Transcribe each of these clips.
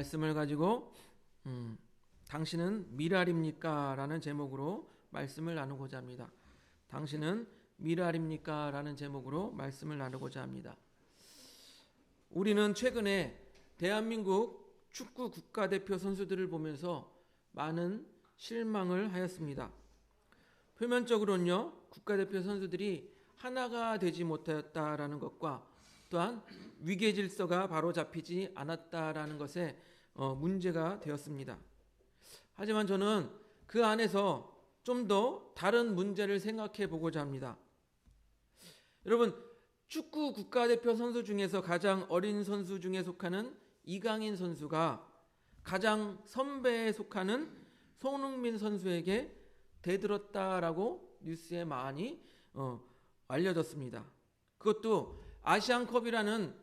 말씀을 가지고 당신은 미랄입니까? 라는 제목으로 말씀을 나누고자 합니다. 당신은 미랄입니까? 라는 제목으로 말씀을 나누고자 합니다. 우리는 최근에 대한민국 축구 국가대표 선수들을 보면서 많은 실망을 하였습니다. 표면적으로는요, 국가대표 선수들이 하나가 되지 못하였다라는 것과 또한 위계 질서가 바로 잡히지 않았다라는 것에 문제가 되었습니다. 하지만 저는 그 안에서 좀 더 다른 문제를 생각해 보고자 합니다. 여러분, 축구 국가대표 선수 중에서 가장 어린 선수 중에 속하는 이강인 선수가 가장 선배에 속하는 손흥민 선수에게 대들었다라고 뉴스에 많이 알려졌습니다. 그것도 아시안컵이라는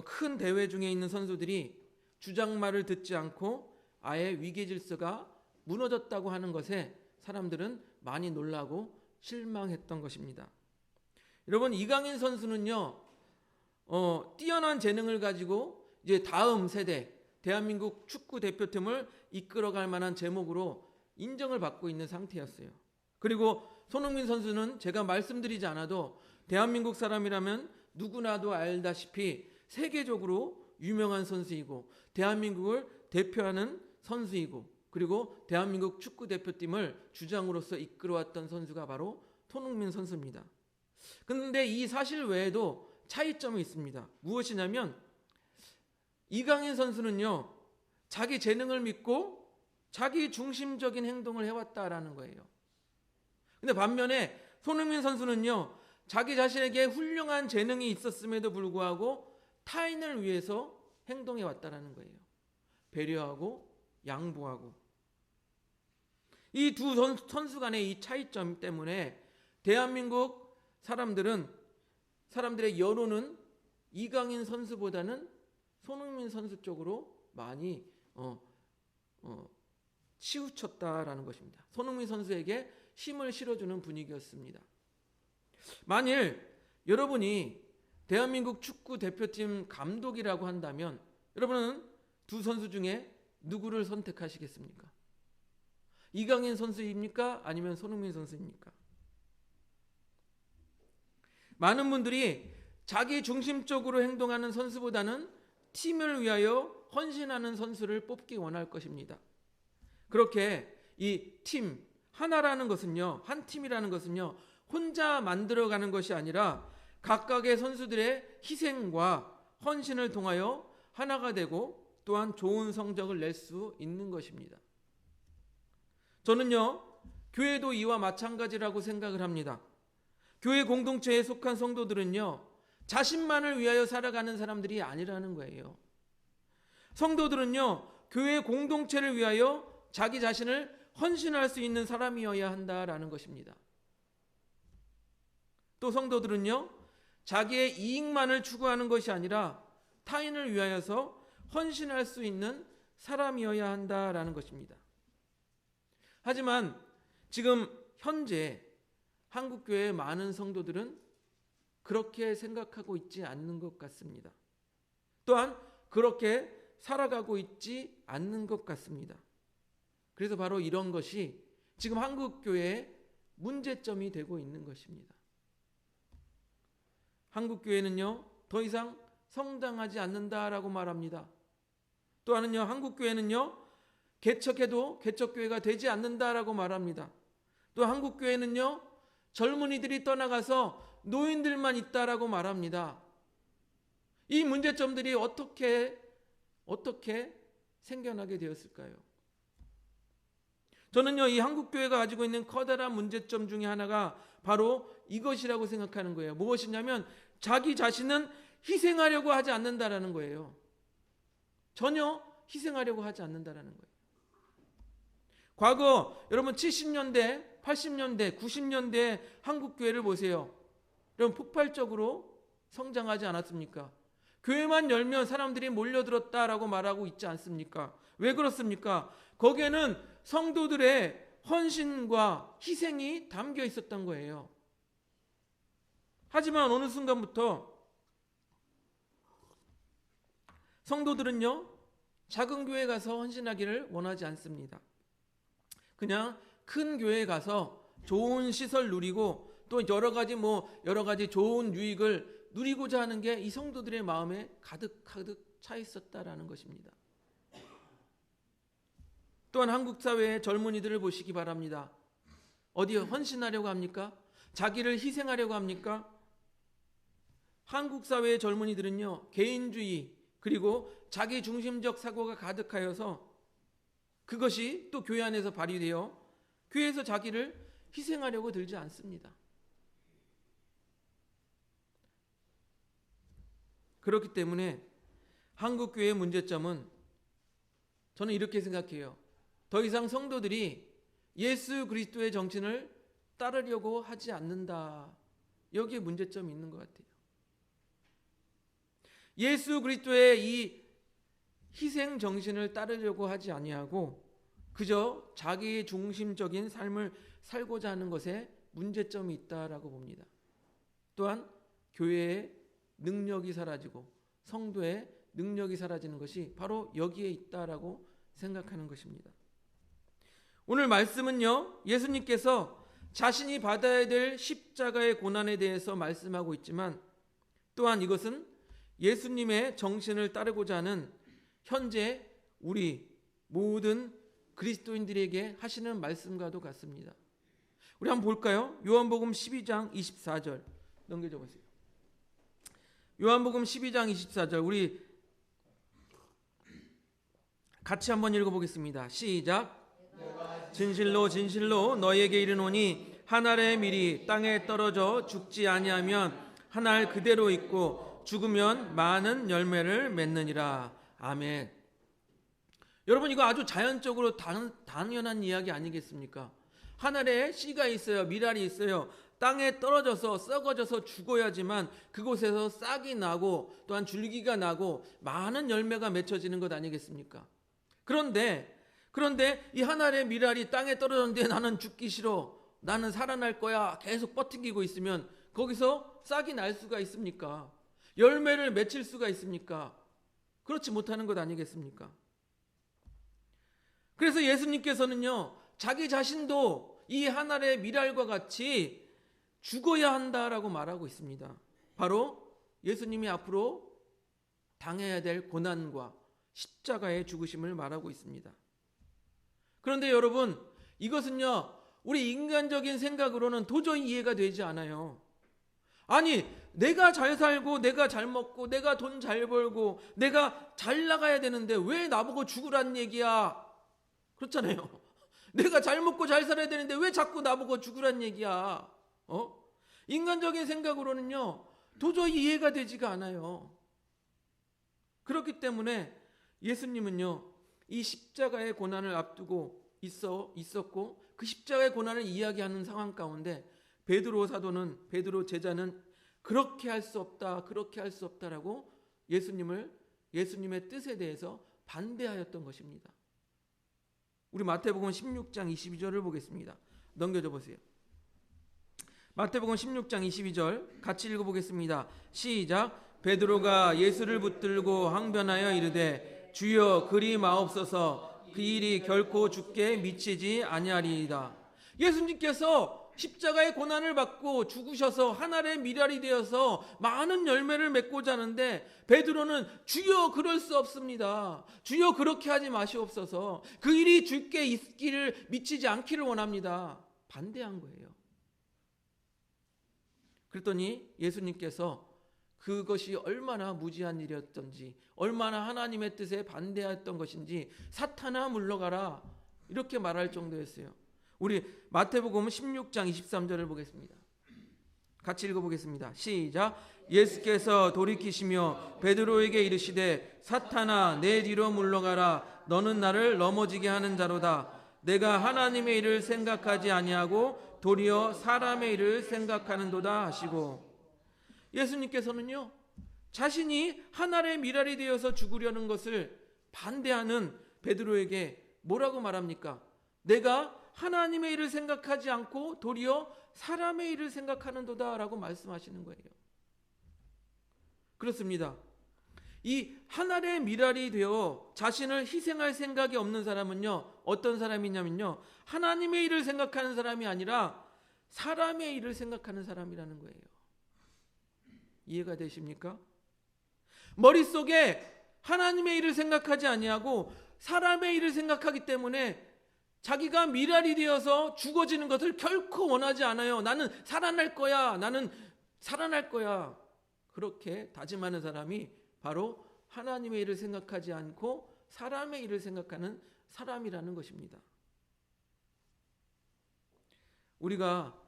큰 대회 중에 있는 선수들이 주장말을 듣지 않고 아예 위계 질서가 무너졌다고 하는 것에 사람들은 많이 놀라고 실망했던 것입니다. 여러분, 이강인 선수는요, 뛰어난 재능을 가지고 이제 다음 세대 대한민국 축구 대표팀을 이끌어갈 만한 제목으로 인정을 받고 있는 상태였어요. 그리고 손흥민 선수는 제가 말씀드리지 않아도 대한민국 사람이라면 누구나도 알다시피 세계적으로 유명한 선수이고 대한민국을 대표하는 선수이고 그리고 대한민국 축구 대표팀을 주장으로서 이끌어왔던 선수가 바로 손흥민 선수입니다. 그런데 이 사실 외에도 차이점이 있습니다. 무엇이냐면 이강인 선수는요, 자기 재능을 믿고 자기 중심적인 행동을 해왔다라는 거예요. 근데 반면에 손흥민 선수는요, 자기 자신에게 훌륭한 재능이 있었음에도 불구하고 타인을 위해서 행동해 왔다라는 거예요. 배려하고 양보하고. 이 두 선수 간의 이 차이점 때문에 대한민국 사람들의 여론은 이강인 선수보다는 손흥민 선수 쪽으로 많이 치우쳤다라는 것입니다. 손흥민 선수에게 힘을 실어주는 분위기였습니다. 만일 여러분이 대한민국 축구 대표팀 감독이라고 한다면 여러분은 두 선수 중에 누구를 선택하시겠습니까? 이강인 선수입니까? 아니면 손흥민 선수입니까? 많은 분들이 자기 중심적으로 행동하는 선수보다는 팀을 위하여 헌신하는 선수를 뽑기 원할 것입니다. 그렇게 이 팀, 하나라는 것은요, 한 팀이라는 것은요, 혼자 만들어가는 것이 아니라 각각의 선수들의 희생과 헌신을 통하여 하나가 되고 또한 좋은 성적을 낼 수 있는 것입니다. 저는요, 교회도 이와 마찬가지라고 생각을 합니다. 교회 공동체에 속한 성도들은요, 자신만을 위하여 살아가는 사람들이 아니라는 거예요. 성도들은요, 교회 공동체를 위하여 자기 자신을 헌신할 수 있는 사람이어야 한다라는 것입니다. 또 성도들은요, 자기의 이익만을 추구하는 것이 아니라 타인을 위하여서 헌신할 수 있는 사람이어야 한다라는 것입니다. 하지만 지금 현재 한국교회의 많은 성도들은 그렇게 생각하고 있지 않는 것 같습니다. 또한 그렇게 살아가고 있지 않는 것 같습니다. 그래서 바로 이런 것이 지금 한국교회의 문제점이 되고 있는 것입니다. 한국교회는요, 더 이상 성장하지 않는다라고 말합니다. 또한은요, 한국교회는요, 개척해도 개척교회가 되지 않는다라고 말합니다. 또 한국교회는요, 젊은이들이 떠나가서 노인들만 있다라고 말합니다. 이 문제점들이 어떻게 생겨나게 되었을까요? 저는요, 이 한국교회가 가지고 있는 커다란 문제점 중에 하나가 바로 이것이라고 생각하는 거예요. 무엇이냐면 자기 자신은 희생하려고 하지 않는다라는 거예요. 전혀 희생하려고 하지 않는다라는 거예요. 과거 여러분 70년대, 80년대, 90년대 한국교회를 보세요. 여러분 폭발적으로 성장하지 않았습니까? 교회만 열면 사람들이 몰려들었다라고 말하고 있지 않습니까? 왜 그렇습니까? 거기에는 성도들의 헌신과 희생이 담겨 있었던 거예요. 하지만 어느 순간부터 성도들은요, 작은 교회 가서 헌신하기를 원하지 않습니다. 그냥 큰 교회에 가서 좋은 시설 누리고 또 여러 가지 좋은 유익을 누리고자 하는 게 이 성도들의 마음에 가득 차 있었다라는 것입니다. 또한 한국 사회의 젊은이들을 보시기 바랍니다. 어디 헌신하려고 합니까? 자기를 희생하려고 합니까? 한국 사회의 젊은이들은요, 개인주의 그리고 자기 중심적 사고가 가득하여서 그것이 또 교회 안에서 발휘되어 교회에서 자기를 희생하려고 들지 않습니다. 그렇기 때문에 한국 교회의 문제점은 저는 이렇게 생각해요. 더 이상 성도들이 예수 그리스도의 정신을 따르려고 하지 않는다. 여기에 문제점이 있는 것 같아요. 예수 그리스도의 이 희생 정신을 따르려고 하지 아니하고 그저 자기 중심적인 삶을 살고자 하는 것에 문제점이 있다라고 봅니다. 또한 교회의 능력이 사라지고 성도의 능력이 사라지는 것이 바로 여기에 있다라고 생각하는 것입니다. 오늘 말씀은요, 예수님께서 자신이 받아야 될 십자가의 고난에 대해서 말씀하고 있지만 또한 이것은 예수님의 정신을 따르고자 하는 현재 우리 모든 그리스도인들에게 하시는 말씀과도 같습니다. 우리 한번 볼까요? 요한복음 12장 24절 넘겨줘 보세요. 요한복음 12장 24절 우리 같이 한번 읽어보겠습니다. 시작. 진실로 진실로 너희에게 이르노니 한 알의 밀이 땅에 떨어져 죽지 아니하면 한 알 그대로 있고 죽으면 많은 열매를 맺느니라. 아멘. 여러분, 이거 아주 자연적으로 당연한 이야기 아니겠습니까? 한 알에 씨가 있어요. 밀알이 있어요. 땅에 떨어져서 썩어져서 죽어야지만 그곳에서 싹이 나고 또한 줄기가 나고 많은 열매가 맺혀지는 것 아니겠습니까? 그런데 이 한 알의 밀알이 땅에 떨어졌는데 나는 죽기 싫어, 나는 살아날 거야 계속 버티고 있으면 거기서 싹이 날 수가 있습니까? 열매를 맺힐 수가 있습니까? 그렇지 못하는 것 아니겠습니까? 그래서 예수님께서는요, 자기 자신도 이 한 알의 밀알과 같이 죽어야 한다라고 말하고 있습니다. 바로 예수님이 앞으로 당해야 될 고난과 십자가의 죽으심을 말하고 있습니다. 그런데 여러분, 이것은요, 우리 인간적인 생각으로는 도저히 이해가 되지 않아요. 아니, 내가 잘 살고 내가 잘 먹고 내가 돈 잘 벌고 내가 잘 나가야 되는데 왜 나보고 죽으란 얘기야? 그렇잖아요. 내가 잘 먹고 잘 살아야 되는데 왜 자꾸 나보고 죽으란 얘기야? 인간적인 생각으로는요, 도저히 이해가 되지가 않아요. 그렇기 때문에 예수님은요, 이 십자가의 고난을 앞두고 있었고 그 십자가의 고난을 이야기하는 상황 가운데 베드로 제자는 그렇게 할 수 없다, 그렇게 할 수 없다라고 예수님의 뜻에 대해서 반대하였던 것입니다. 우리 마태복음 16장 22절을 보겠습니다. 넘겨줘 보세요. 마태복음 16장 22절 같이 읽어보겠습니다. 시작. 베드로가 예수를 붙들고 항변하여 이르되 주여 그리 마옵소서, 그 일이 결코 죽게 미치지 아니하리이다. 예수님께서 십자가의 고난을 받고 죽으셔서 한 알의 밀알이 되어서 많은 열매를 맺고자 하는데 베드로는 주여 그럴 수 없습니다. 주여 그렇게 하지 마시옵소서. 그 일이 죽게 있기를 미치지 않기를 원합니다. 반대한 거예요. 그랬더니 예수님께서 그것이 얼마나 무지한 일이었던지, 얼마나 하나님의 뜻에 반대했던 것인지 사탄아 물러가라 이렇게 말할 정도였어요. 우리 마태복음 16장 23절을 보겠습니다. 같이 읽어보겠습니다. 시작. 예수께서 돌이키시며 베드로에게 이르시되 사탄아 내 뒤로 물러가라. 너는 나를 넘어지게 하는 자로다. 내가 하나님의 일을 생각하지 아니하고 도리어 사람의 일을 생각하는도다 하시고, 예수님께서는요, 자신이 한 알의 밀알이 되어서 죽으려는 것을 반대하는 베드로에게 뭐라고 말합니까? 내가 하나님의 일을 생각하지 않고 도리어 사람의 일을 생각하는도다 라고 말씀하시는 거예요. 그렇습니다. 이 하늘의 미랄이 되어 자신을 희생할 생각이 없는 사람은요, 어떤 사람이냐면요, 하나님의 일을 생각하는 사람이 아니라 사람의 일을 생각하는 사람이라는 거예요. 이해가 되십니까? 머릿속에 하나님의 일을 생각하지 아니하고 사람의 일을 생각하기 때문에 자기가 미랄이 되어서 죽어지는 것을 결코 원하지 않아요. 나는 살아날 거야. 나는 살아날 거야. 그렇게 다짐하는 사람이 바로 하나님의 일을 생각하지 않고 사람의 일을 생각하는 사람이라는 것입니다. 우리가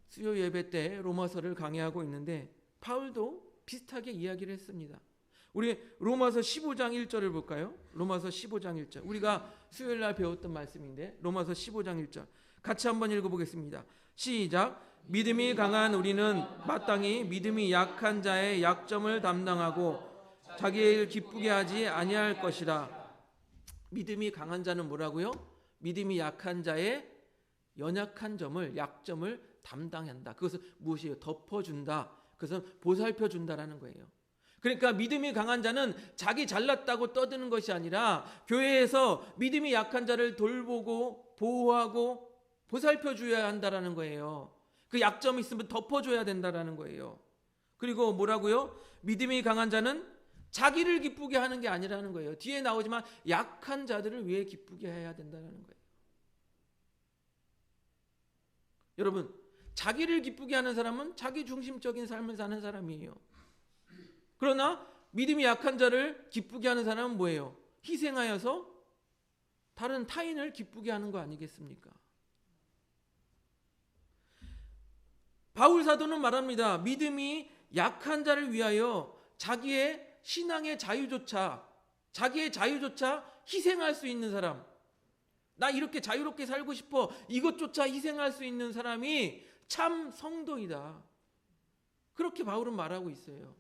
수요 예배 때 로마서를 강의하고 있는데 바울도 비슷하게 이야기를 했습니다. 우리 로마서 15장 1절을 볼까요? 로마서 15장 1절. 우리가 수요일 날 배웠던 말씀인데 로마서 15장 1절. 같이 한번 읽어보겠습니다. 시작. 믿음이 강한 우리는 마땅히 믿음이 약한 자의 약점을 담당하고 자기의 일 기쁘게 하지 아니할 것이라. 믿음이 강한 자는 뭐라고요? 믿음이 약한 자의 연약한 점을, 약점을 담당한다. 그것은 무엇이에요? 덮어준다. 그것은 보살펴준다라는 거예요. 그러니까 믿음이 강한 자는 자기 잘났다고 떠드는 것이 아니라 교회에서 믿음이 약한 자를 돌보고 보호하고 보살펴줘야 한다라는 거예요. 그 약점이 있으면 덮어줘야 된다라는 거예요. 그리고 뭐라고요? 믿음이 강한 자는 자기를 기쁘게 하는 게 아니라는 거예요. 뒤에 나오지만 약한 자들을 위해 기쁘게 해야 된다는 거예요. 여러분, 자기를 기쁘게 하는 사람은 자기 중심적인 삶을 사는 사람이에요. 그러나 믿음이 약한 자를 기쁘게 하는 사람은 뭐예요? 희생하여서 다른 타인을 기쁘게 하는 거 아니겠습니까? 바울 사도는 말합니다. 믿음이 약한 자를 위하여 자기의 신앙의 자유조차 희생할 수 있는 사람, 나 이렇게 자유롭게 살고 싶어, 이것조차 희생할 수 있는 사람이 참 성도이다. 그렇게 바울은 말하고 있어요.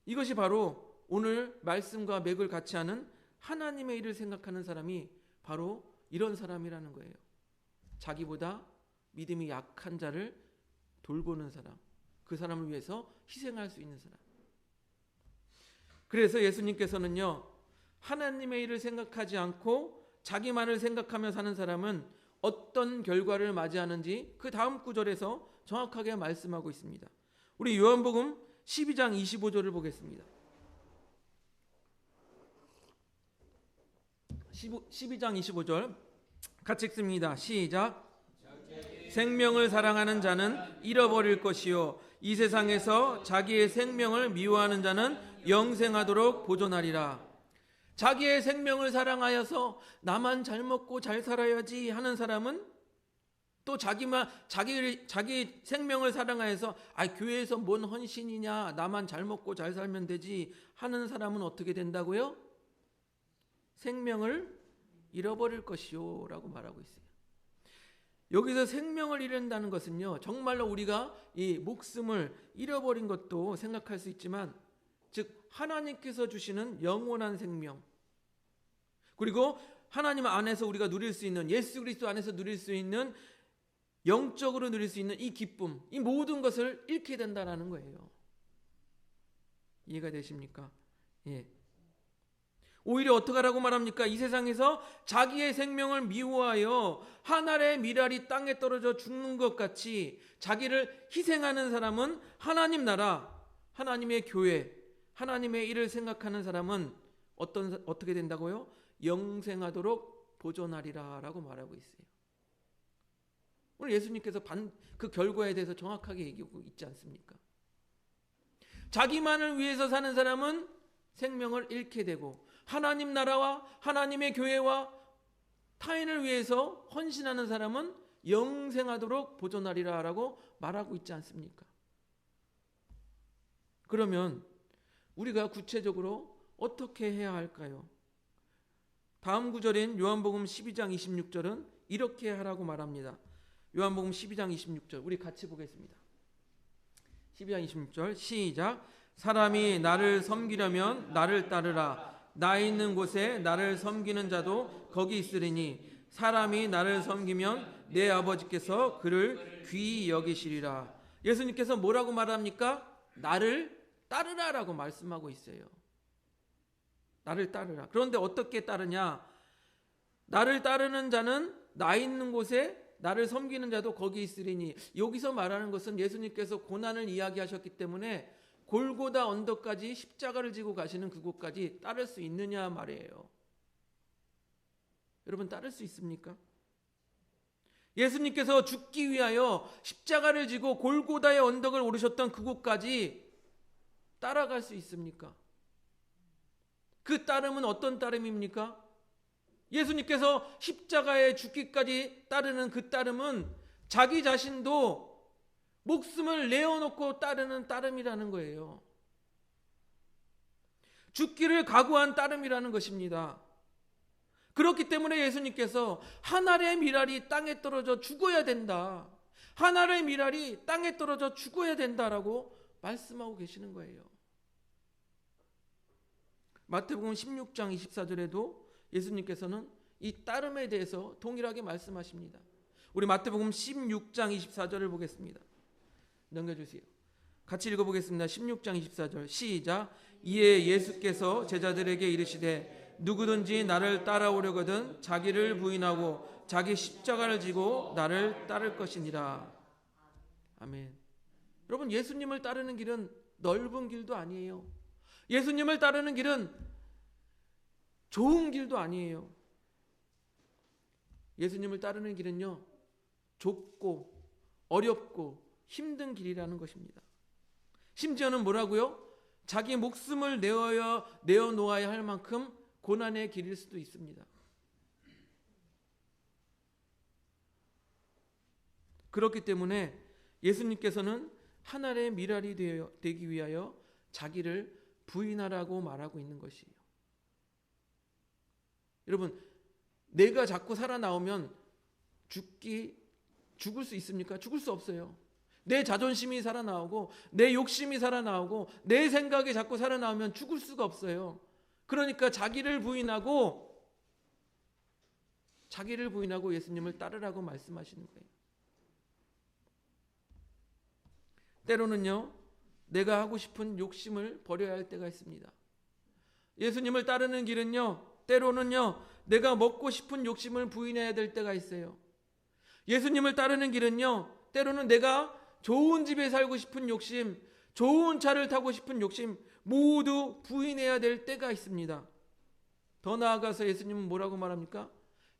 이것이 바로 오늘 말씀과 맥을 같이 하는 하나님의 일을 생각하는 사람이 바로 이런 사람이라는 거예요. 자기보다 믿음이 약한 자를 돌보는 사람, 그 사람을 위해서 희생할 수 있는 사람. 그래서 예수님께서는요, 하나님의 일을 생각하지 않고 자기만을 생각하며 사는 사람은 어떤 결과를 맞이하는지 그 다음 구절에서 정확하게 말씀하고 있습니다. 우리 요한복음 12장 25절을 보겠습니다. 12장 25절 같이 읽습니다. 시작. 생명을 사랑하는 자는 잃어버릴 것이요 이 세상에서 자기의 생명을 미워하는 자는 영생하도록 보존하리라. 자기의 생명을 사랑하여서 나만 잘 먹고 잘 살아야지 하는 사람은 또 자기 생명을 사랑하여서 교회에서 뭔 헌신이냐, 나만 잘 먹고 잘 살면 되지 하는 사람은 어떻게 된다고요? 생명을 잃어버릴 것이요 라고 말하고 있어요. 여기서 생명을 잃는다는 것은요, 정말로 우리가 이 목숨을 잃어버린 것도 생각할 수 있지만, 즉 하나님께서 주시는 영원한 생명, 그리고 하나님 안에서 우리가 누릴 수 있는, 예수 그리스도 안에서 누릴 수 있는, 영적으로 누릴 수 있는 이 기쁨, 이 모든 것을 잃게 된다는 거예요. 이해가 되십니까? 예. 오히려 어떻게 하라고 말합니까? 이 세상에서 자기의 생명을 미워하여 하늘의 미랄이 땅에 떨어져 죽는 것 같이 자기를 희생하는 사람은 하나님 나라, 하나님의 교회, 하나님의 일을 생각하는 사람은 어떻게 된다고요? 영생하도록 보존하리라 라고 말하고 있어요. 오늘 예수님께서 그 결과에 대해서 정확하게 얘기하고 있지 않습니까? 자기만을 위해서 사는 사람은 생명을 잃게 되고, 하나님 나라와 하나님의 교회와 타인을 위해서 헌신하는 사람은 영생하도록 보존하리라 라고 말하고 있지 않습니까? 그러면 우리가 구체적으로 어떻게 해야 할까요? 다음 구절인 요한복음 12장 26절은 이렇게 하라고 말합니다. 요한복음 12장 26절 우리 같이 보겠습니다. 12장 26절 시작. 사람이 나를 섬기려면 나를 따르라. 나 있는 곳에 나를 섬기는 자도 거기 있으리니 사람이 나를 섬기면 내 아버지께서 그를 귀히 여기시리라. 예수님께서 뭐라고 말합니까? 나를 따르라라고 말씀하고 있어요. 나를 따르라. 그런데 어떻게 따르냐? 나를 따르는 자는 나 있는 곳에 나를 섬기는 자도 거기 있으리니. 여기서 말하는 것은 예수님께서 고난을 이야기하셨기 때문에 골고다 언덕까지 십자가를 지고 가시는 그곳까지 따를 수 있느냐 말이에요. 여러분, 따를 수 있습니까? 예수님께서 죽기 위하여 십자가를 지고 골고다의 언덕을 오르셨던 그곳까지 따라갈 수 있습니까? 그 따름은 어떤 따름입니까? 예수님께서 십자가에 죽기까지 따르는 그 따름은 자기 자신도 목숨을 내어놓고 따르는 따름이라는 거예요. 죽기를 각오한 따름이라는 것입니다. 그렇기 때문에 예수님께서 한 알의 밀알이 땅에 떨어져 죽어야 된다. 한 알의 밀알이 땅에 떨어져 죽어야 된다라고 말씀하고 계시는 거예요. 마태복음 16장 24절에도 예수님께서는 이 따름에 대해서 동일하게 말씀하십니다. 우리 마태복음 16장 24절을 보겠습니다. 넘겨주세요. 같이 읽어보겠습니다. 16장 24절 시작. 이에 예수께서 제자들에게 이르시되 누구든지 나를 따라오려거든 자기를 부인하고 자기 십자가를 지고 나를 따를 것이니라. 아멘. 여러분, 예수님을 따르는 길은 넓은 길도 아니에요. 예수님을 따르는 길은 좋은 길도 아니에요. 예수님을 따르는 길은요, 좁고 어렵고 힘든 길이라는 것입니다. 심지어는 뭐라고요? 자기 목숨을 내어놓아야 할 만큼 고난의 길일 수도 있습니다. 그렇기 때문에 예수님께서는 하늘의 밀알이 되기 위하여 자기를 부인하라고 말하고 있는 것이에요. 여러분, 내가 자꾸 살아나오면 죽을 수 있습니까? 죽을 수 없어요. 내 자존심이 살아나오고 내 욕심이 살아나오고 내 생각이 자꾸 살아나오면 죽을 수가 없어요. 그러니까 자기를 부인하고 예수님을 따르라고 말씀하시는 거예요. 때로는요, 내가 하고 싶은 욕심을 버려야 할 때가 있습니다. 예수님을 따르는 길은요, 때로는요, 내가 먹고 싶은 욕심을 부인해야 될 때가 있어요. 예수님을 따르는 길은요, 때로는 내가 좋은 집에 살고 싶은 욕심, 좋은 차를 타고 싶은 욕심 모두 부인해야 될 때가 있습니다. 더 나아가서 예수님은 뭐라고 말합니까?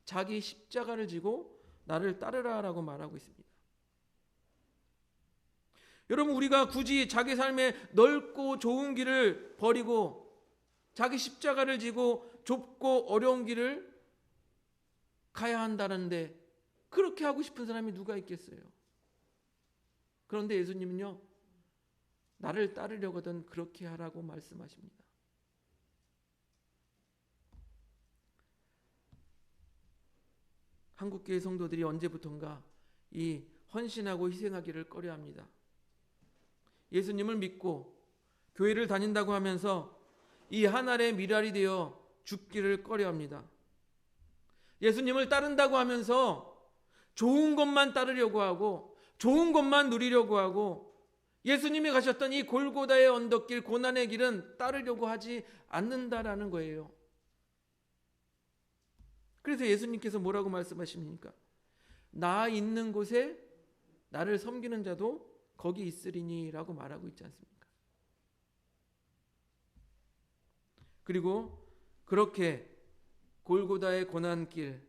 자기 십자가를 지고 나를 따르라라고 말하고 있습니다. 여러분, 우리가 굳이 자기 삶의 넓고 좋은 길을 버리고 자기 십자가를 지고 좁고 어려운 길을 가야 한다는데 그렇게 하고 싶은 사람이 누가 있겠어요? 그런데 예수님은요, 나를 따르려거든 그렇게 하라고 말씀하십니다. 한국교회 성도들이 언제부턴가 이 헌신하고 희생하기를 꺼려합니다. 예수님을 믿고 교회를 다닌다고 하면서 이 한 알의 밀알이 되어 죽기를 꺼려합니다. 예수님을 따른다고 하면서 좋은 것만 따르려고 하고 좋은 것만 누리려고 하고 예수님이 가셨던 이 골고다의 언덕길, 고난의 길은 따르려고 하지 않는다라는 거예요. 그래서 예수님께서 뭐라고 말씀하십니까? 나 있는 곳에 나를 섬기는 자도 거기 있으리니 라고 말하고 있지 않습니까? 그리고 그렇게 골고다의 고난길,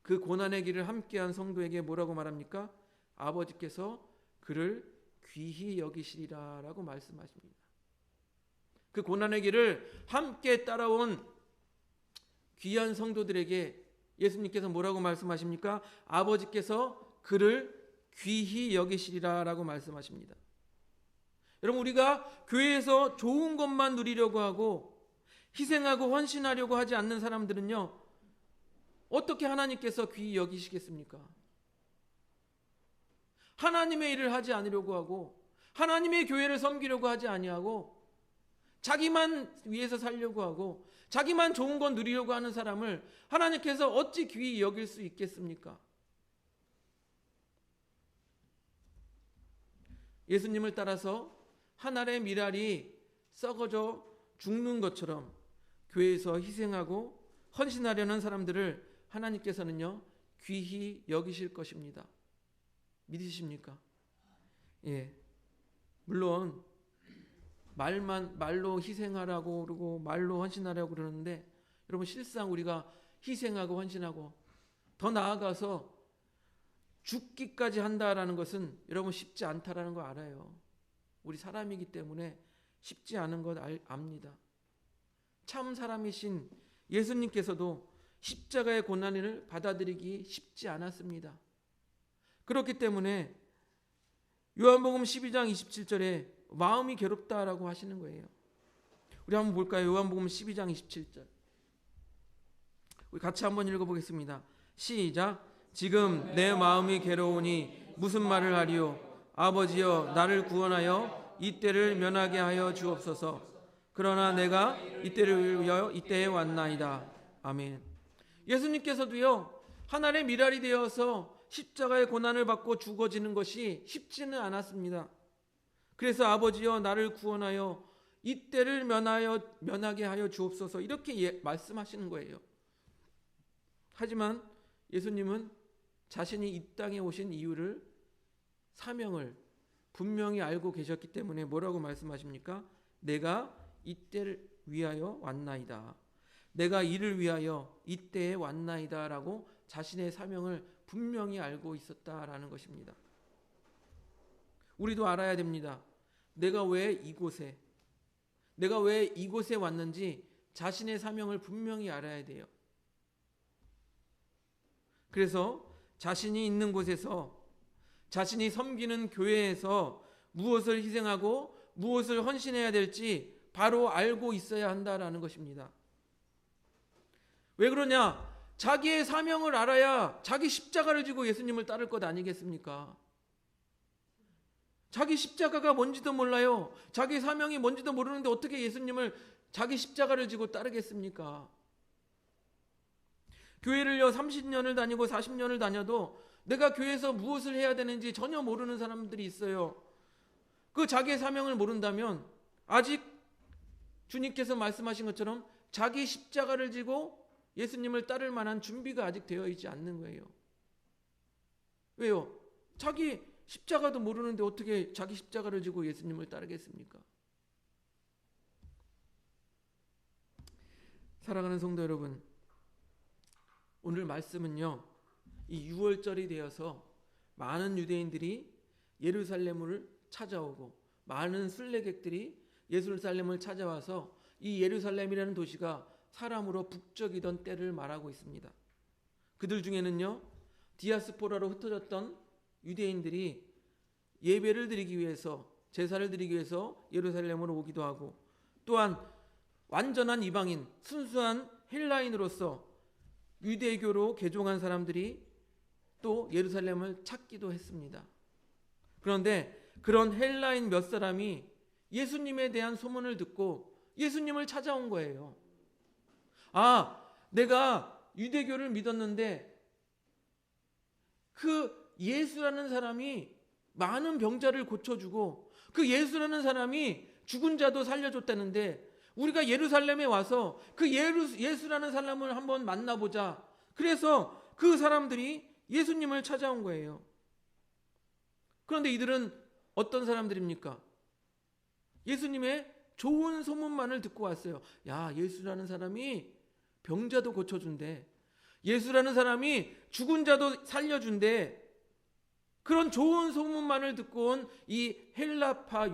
그 고난의 길을 함께한 성도에게 뭐라고 말합니까? 아버지께서 그를 귀히 여기시리라 라고 말씀하십니다. 그 고난의 길을 함께 따라온 귀한 성도들에게 예수님께서 뭐라고 말씀하십니까? 아버지께서 그를 귀히 여기시리라 라고 말씀하십니다. 여러분, 우리가 교회에서 좋은 것만 누리려고 하고 희생하고 헌신하려고 하지 않는 사람들은요, 어떻게 하나님께서 귀히 여기시겠습니까? 하나님의 일을 하지 않으려고 하고 하나님의 교회를 섬기려고 하지 아니하고 자기만 위해서 살려고 하고 자기만 좋은 건 누리려고 하는 사람을 하나님께서 어찌 귀히 여길 수 있겠습니까? 예수님을 따라서 한 알의 밀알이 썩어져 죽는 것처럼 교회에서 희생하고 헌신하려는 사람들을 하나님께서는요 귀히 여기실 것입니다. 믿으십니까? 예. 물론 말로 희생하라고 그러고 말로 헌신하라고 그러는데 여러분 실상 우리가 희생하고 헌신하고 더 나아가서 죽기까지 한다라는 것은 여러분 쉽지 않다라는 거 알아요. 우리 사람이기 때문에 쉽지 않은 것 압니다. 참 사람이신 예수님께서도 십자가의 고난을 받아들이기 쉽지 않았습니다. 그렇기 때문에 요한복음 12장 27절에 마음이 괴롭다라고 하시는 거예요. 우리 한번 볼까요? 요한복음 12장 27절. 우리 같이 한번 읽어보겠습니다. 시작. 지금 내 마음이 괴로우니 무슨 말을 하리요? 아버지여 나를 구원하여 이 때를 면하게 하여 주옵소서. 그러나 내가 이 때를 위하여 이때에 왔나이다. 아멘. 예수님께서도요 하나님의 밀알이 되어서 십자가의 고난을 받고 죽어지는 것이 쉽지는 않았습니다. 그래서 아버지여 나를 구원하여 이 때를 면하게 하여 주옵소서 이렇게 말씀하시는 거예요. 하지만 예수님은 자신이 이 땅에 오신 이유를 사명을 분명히 알고 계셨기 때문에 뭐라고 말씀하십니까? 내가 이때를 위하여 왔나이다. 내가 이를 위하여 이때에 왔나이다 라고 자신의 사명을 분명히 알고 있었다라는 것입니다. 우리도 알아야 됩니다. 내가 왜 이곳에 왔는지 자신의 사명을 분명히 알아야 돼요. 그래서 자신이 있는 곳에서 자신이 섬기는 교회에서 무엇을 희생하고 무엇을 헌신해야 될지 바로 알고 있어야 한다라는 것입니다. 왜 그러냐? 자기의 사명을 알아야 자기 십자가를 지고 예수님을 따를 것 아니겠습니까? 자기 십자가가 뭔지도 몰라요. 자기 사명이 뭔지도 모르는데 어떻게 예수님을 자기 십자가를 지고 따르겠습니까? 교회를요 30년을 다니고 40년을 다녀도 내가 교회에서 무엇을 해야 되는지 전혀 모르는 사람들이 있어요. 그 자기의 사명을 모른다면 아직 주님께서 말씀하신 것처럼 자기 십자가를 지고 예수님을 따를 만한 준비가 아직 되어 있지 않는 거예요. 왜요? 자기 십자가도 모르는데 어떻게 자기 십자가를 지고 예수님을 따르겠습니까? 사랑하는 성도 여러분, 오늘 말씀은요 이 6월절이 되어서 많은 유대인들이 예루살렘을 찾아오고 많은 순례객들이 예루살렘을 찾아와서 이 예루살렘이라는 도시가 사람으로 북적이던 때를 말하고 있습니다. 그들 중에는요 디아스포라로 흩어졌던 유대인들이 예배를 드리기 위해서 제사를 드리기 위해서 예루살렘으로 오기도 하고 또한 완전한 이방인 순수한 헬라인으로서 유대교로 개종한 사람들이 또 예루살렘을 찾기도 했습니다. 그런데 그런 헬라인 몇 사람이 예수님에 대한 소문을 듣고 예수님을 찾아온 거예요. 아, 내가 유대교를 믿었는데 그 예수라는 사람이 많은 병자를 고쳐주고 그 예수라는 사람이 죽은 자도 살려줬다는데 우리가 예루살렘에 와서 그 예수라는 사람을 한번 만나보자. 그래서 그 사람들이 예수님을 찾아온 거예요. 그런데 이들은 어떤 사람들입니까? 예수님의 좋은 소문만을 듣고 왔어요. 야, 예수라는 사람이 병자도 고쳐준대. 예수라는 사람이 죽은 자도 살려준대. 그런 좋은 소문만을 듣고 온 이 헬라파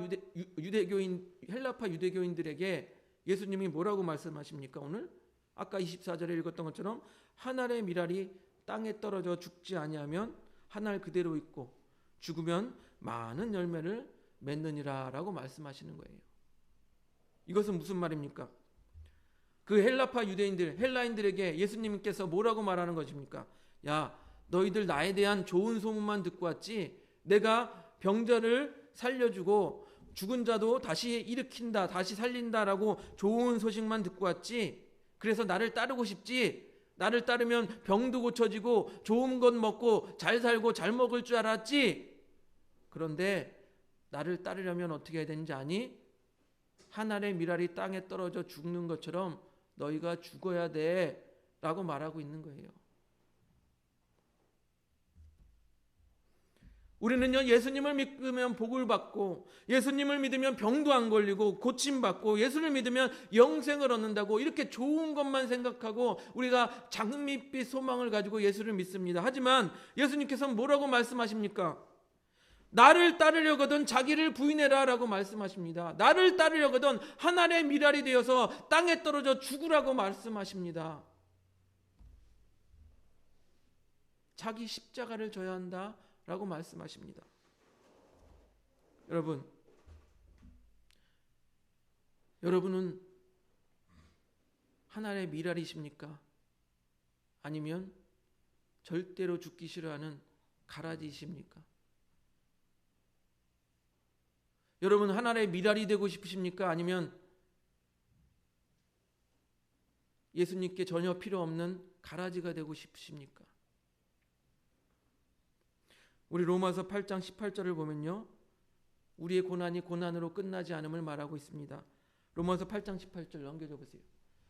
유대교인들에게 예수님이 뭐라고 말씀하십니까? 오늘 아까 24절에 읽었던 것처럼 한 알의 밀알이 땅에 떨어져 죽지 아니하면 한 알 그대로 있고 죽으면 많은 열매를 맺느니라 라고 말씀하시는 거예요. 이것은 무슨 말입니까? 그 헬라파 유대인들, 헬라인들에게 예수님께서 뭐라고 말하는 것입니까? 야, 너희들 나에 대한 좋은 소문만 듣고 왔지? 내가 병자를 살려주고 죽은 자도 다시 일으킨다, 다시 살린다라고 좋은 소식만 듣고 왔지? 그래서 나를 따르고 싶지? 나를 따르면 병도 고쳐지고 좋은 것 먹고 잘 살고 잘 먹을 줄 알았지? 그런데 나를 따르려면 어떻게 해야 되는지 아니? 한 알의 밀알이 땅에 떨어져 죽는 것처럼 너희가 죽어야 돼 라고 말하고 있는 거예요. 우리는요, 예수님을 믿으면 복을 받고, 예수님을 믿으면 병도 안 걸리고 고침받고, 예수를 믿으면 영생을 얻는다고 이렇게 좋은 것만 생각하고 우리가 장밋빛 소망을 가지고 예수를 믿습니다. 하지만 예수님께서는 뭐라고 말씀하십니까? 나를 따르려거든 자기를 부인해라 라고 말씀하십니다. 나를 따르려거든 한 알의 밀알이 되어서 땅에 떨어져 죽으라고 말씀하십니다. 자기 십자가를 져야 한다 라고 말씀하십니다. 여러분은 한 알의 밀알이십니까? 아니면 절대로 죽기 싫어하는 가라지이십니까? 여러분 한 알의 밀알이 되고 싶으십니까? 아니면 예수님께 전혀 필요 없는 가라지가 되고 싶으십니까? 우리 로마서 8장 18절을 보면요, 우리의 고난이 고난으로 끝나지 않음을 말하고 있습니다. 로마서 8장 18절 넘겨줘 보세요.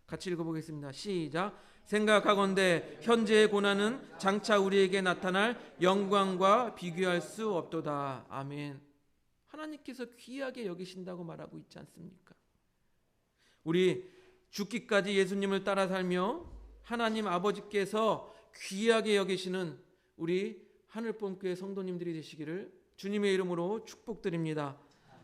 같이 읽어보겠습니다. 시작. 생각하건대 현재의 고난은 장차 우리에게 나타날 영광과 비교할 수 없도다. 아멘. 하나님께서 귀하게 여기신다고 말하고 있지 않습니까? 우리 죽기까지 예수님을 따라 살며 하나님 아버지께서 귀하게 여기시는 우리 하늘본교회 성도님들이 되시기를 주님의 이름으로 축복드립니다.